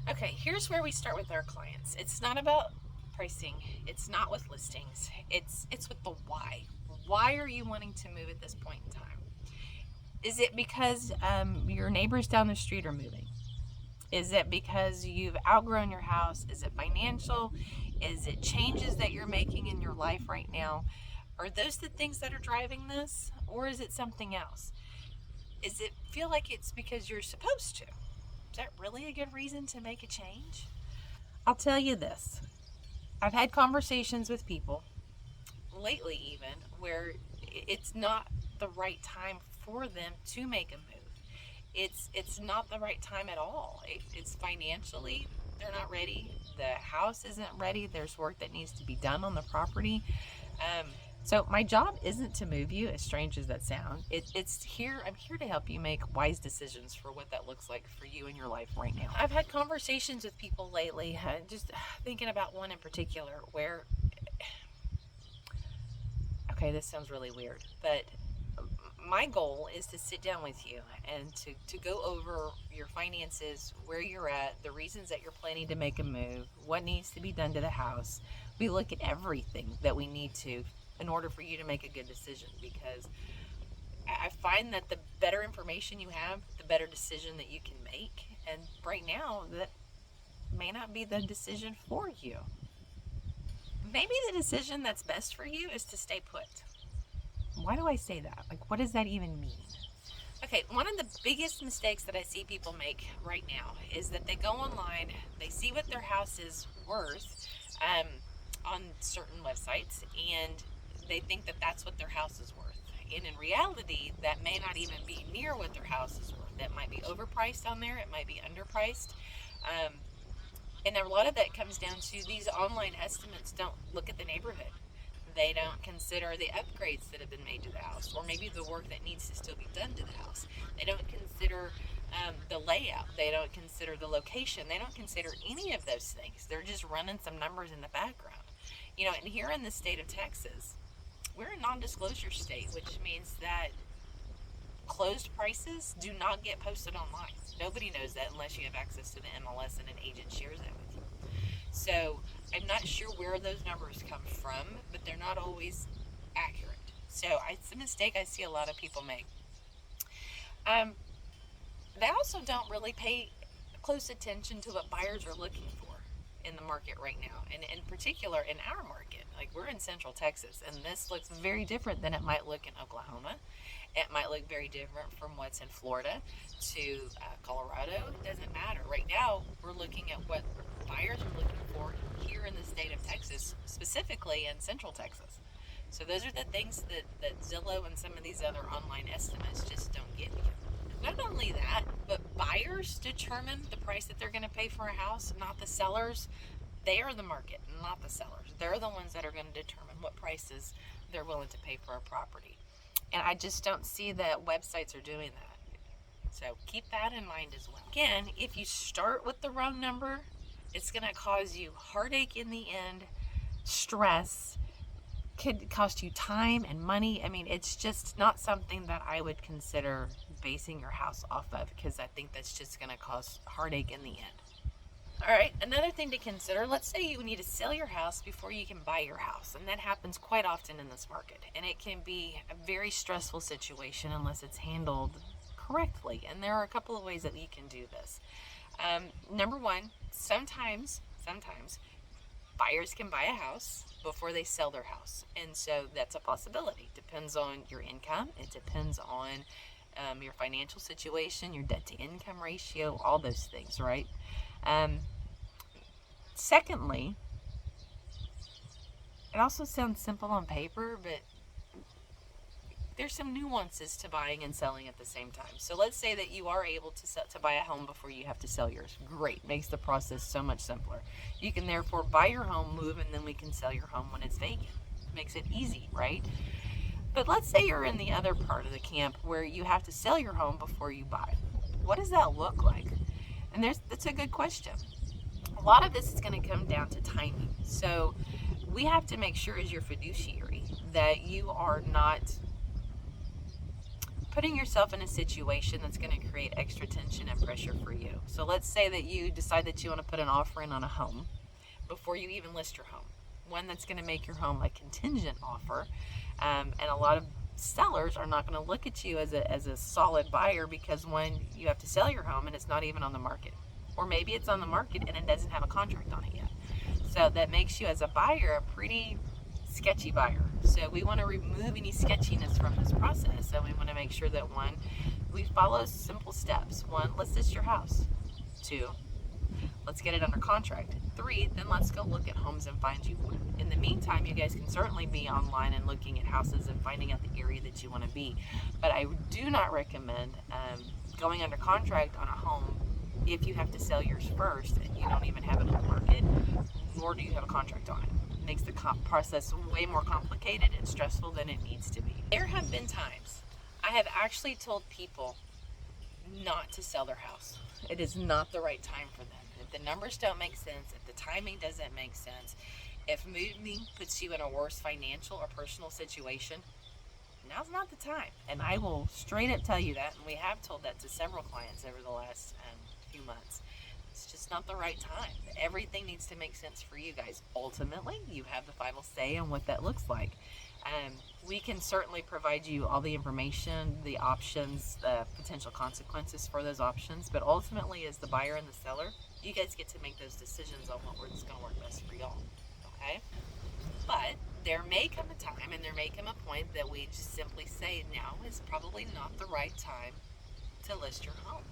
Okay, here's where we start with our clients. It's not about pricing. It's not with listings. It's with the why. Why are you wanting to move at this point in time? Is it because your neighbors down the street are moving? Is it because you've outgrown your house? Is it financial? Is it changes that you're making in your life right now? Are those the things that are driving this? Or is it something else? Is it feel like it's because you're supposed to? Is that really a good reason to make a change? I'll tell you this. I've had conversations with people lately, even where it's not the right time for them to make a move. It's not the right time at all. It's financially they're not ready. The house isn't ready. There's work that needs to be done on the property. Um, so my job isn't to move you, as strange as that sounds. It's here. I'm here to help you make wise decisions for what that looks like for you in your life right now. I've had conversations with people lately, just thinking about one in particular where, okay, this sounds really weird, but my goal is to sit down with you and to go over your finances, where you're at, the reasons that you're planning to make a move, what needs to be done to the house. We look at everything that we need to in order for you to make a good decision, because I find that the better information you have, the better decision that you can make. And right now, that may not be the decision for you. Maybe the decision that's best for you is to stay put. Why do I say that? Like, what does that even mean? Okay, one of the biggest mistakes that I see people make right now is that they go online, they see what their house is worth um, on certain websites, and they think that that's what their house is worth. And in reality, that may not even be near what their house is worth. It might be overpriced on there, it might be underpriced. Um, and a lot of that comes down to these online estimates don't look at the neighborhood. They don't consider the upgrades that have been made to the house, or maybe the work that needs to still be done to the house. They don't consider the layout. They don't consider the location. They don't consider any of those things. They're just running some numbers in the background. And here in the state of Texas, we're a non-disclosure state, which means that closed prices do not get posted online. Nobody knows that unless you have access to the MLS and an agent shares that with you. So I'm not sure where those numbers come from, but they're not always accurate. So it's a mistake I see a lot of people make. Um, they also don't really pay close attention to what buyers are looking for in the market right now, and in particular in our market. Like, we're in Central Texas, and this looks very different than it might look in Oklahoma. It might look very different from what's in Florida to Colorado. It doesn't matter. Right now, we're looking at what buyers are looking for here in the state of Texas, specifically in Central Texas. So those are the things that Zillow and some of these other online estimates just don't get you. Not only that, but buyers determine the price that they're going to pay for a house, not the sellers. They are the market, not the sellers. They're the ones that are going to determine what prices they're willing to pay for a property. And I just don't see that websites are doing that. So keep that in mind as well. Again, if you start with the wrong number, it's going to cause you heartache in the end, stress, could cost you time and money. I mean, it's just not something that I would consider basing your house off of, because I think that's just going to cause heartache in the end. All right, another thing to consider, let's say you need to sell your house before you can buy your house, and that happens quite often in this market, and it can be a very stressful situation unless it's handled correctly, and there are a couple of ways that you can do this. Number one, sometimes buyers can buy a house before they sell their house, and so that's a possibility. Depends on your income, it depends on your financial situation, your debt to income ratio, all those things, right? Secondly, it also sounds simple on paper, but there's some nuances to buying and selling at the same time. So let's say that you are able to buy a home before you have to sell yours. Great, makes the process so much simpler. You can therefore buy your home, move, and then we can sell your home when it's vacant. Makes it easy, right? But let's say you're in the other part of the camp where you have to sell your home before you buy. What does that look like? And that's a good question. A lot of this is going to come down to timing. So we have to make sure as your fiduciary that you are not putting yourself in a situation that's going to create extra tension and pressure for you. So let's say that you decide that you want to put an offer in on a home before you even list your home. One that's going to make your home a contingent offer. And a lot of sellers are not going to look at you as a solid buyer, because when you have to sell your home and it's not even on the market. Or maybe it's on the market and it doesn't have a contract on it yet. So that makes you as a buyer a pretty sketchy buyer. So we want to remove any sketchiness from this process. So we want to make sure that, one, we follow simple steps. One, let's list your house. Two, let's get it under contract. Three, then let's go look at homes and find you one. In the meantime, you guys can certainly be online and looking at houses and finding out the area that you want to be. But I do not recommend going under contract on a home if you have to sell yours first and you don't even have it on the market, nor do you have a contract on it. It makes the process way more complicated and stressful than it needs to be. There have been times I have actually told people not to sell their house. It is not the right time for them. If the numbers don't make sense, if the timing doesn't make sense, if moving puts you in a worse financial or personal situation, now's not the time. And I will straight up tell you that, and we have told that to several clients over the last few months. It's just not the right time. Everything needs to make sense for you guys. Ultimately, you have the final say on what that looks like. We can certainly provide you all the information, the options, the potential consequences for those options, but ultimately, as the buyer and the seller, you guys get to make those decisions on what's going to work best for y'all. Okay? But there may come a time and there may come a point that we just simply say, now is probably not the right time to list your home.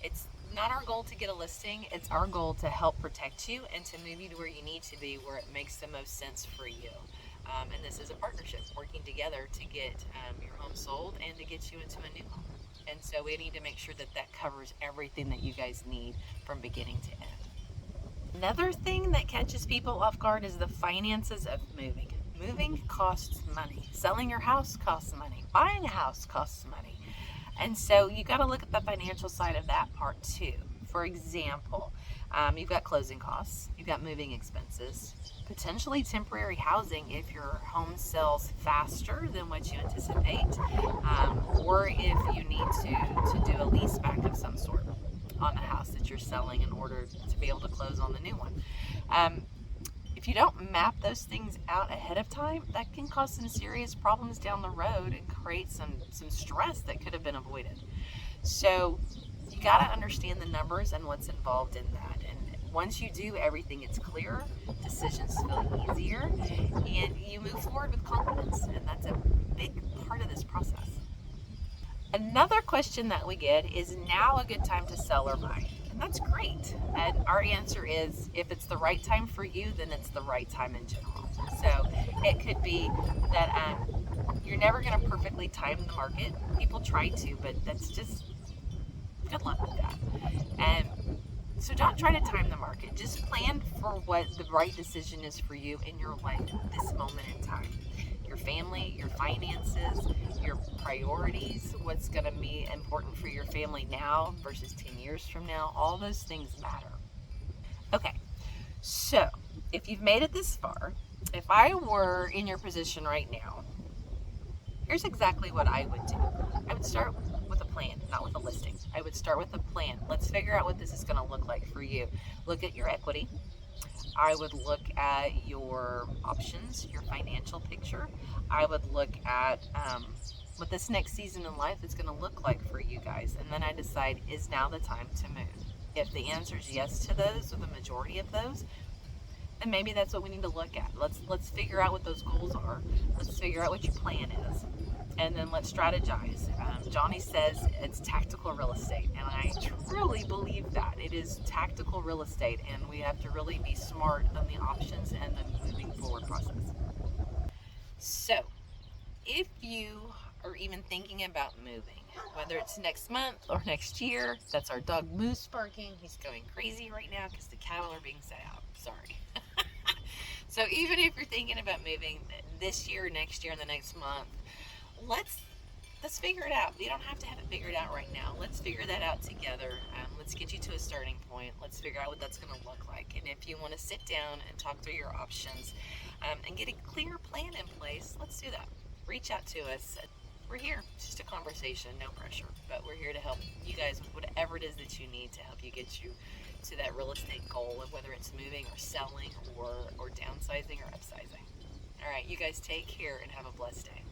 It's not our goal to get a listing. It's our goal to help protect you and to move you to where you need to be, where it makes the most sense for you. And this is a partnership, working together to get your home sold and to get you into a new home. And so we need to make sure that that covers everything that you guys need from beginning to end. Another thing that catches people off guard is the finances of moving. Moving costs money. Selling your house costs money. Buying a house costs money. And so you got to look at the financial side of that part too. For example, you've got closing costs, you've got moving expenses, potentially temporary housing if your home sells faster than what you anticipate, or if you need to do a lease back of some sort on the house that you're selling in order to be able to close on the new one. If you don't map those things out ahead of time, that can cause some serious problems down the road and create some stress that could have been avoided. So you got to understand the numbers and what's involved in that. And once you do, everything gets clearer, decisions feel easier, and you move forward with confidence. And that's a big part of this process. Another question that we get is, now a good time to sell or buy? And that's great. And our answer is, if it's the right time for you, then it's the right time in general. So it could be that you're never going to perfectly time the market. People try to, but that's just, good luck with that. And so don't try to time the market. Just plan for what the right decision is for you in your life at this moment in time. Your family, your finances, your priorities, what's going to be important for your family now versus 10 years from now. All those things matter. Okay, so if you've made it this far, if I were in your position right now, here's exactly what I would do. I would start with a plan, not with a listing. I would start with a plan. Let's figure out what this is going to look like for you. Look at your equity. I would look at your options, your financial picture. I would look at what this next season in life is going to look like for you guys. And then I decide, is now the time to move? If the answer is yes to those, or the majority of those, then maybe that's what we need to look at. Let's figure out what those goals are. Let's figure out what your plan is. And then let's strategize. Johnny says it's tactical real estate, and I truly believe that. It is tactical real estate, and we have to really be smart on the options and the moving forward process. So, if you are even thinking about moving, whether it's next month or next year, that's our dog Moose barking. He's going crazy right now because the cattle are being set out. Sorry. So even if you're thinking about moving this year, next year, and the next month, let's figure it out. We don't have to have it figured out right now. Let's figure that out together. Let's get you to a starting point. Let's figure out what that's going to look like. And if you want to sit down and talk through your options and get a clear plan in place, let's do that. Reach out to us. we're here. It's just a conversation, no pressure. But we're here to help you guys with whatever it is that you need to help you get you to that real estate goal of whether it's moving or selling or downsizing or upsizing. All right, you guys take care and have a blessed day.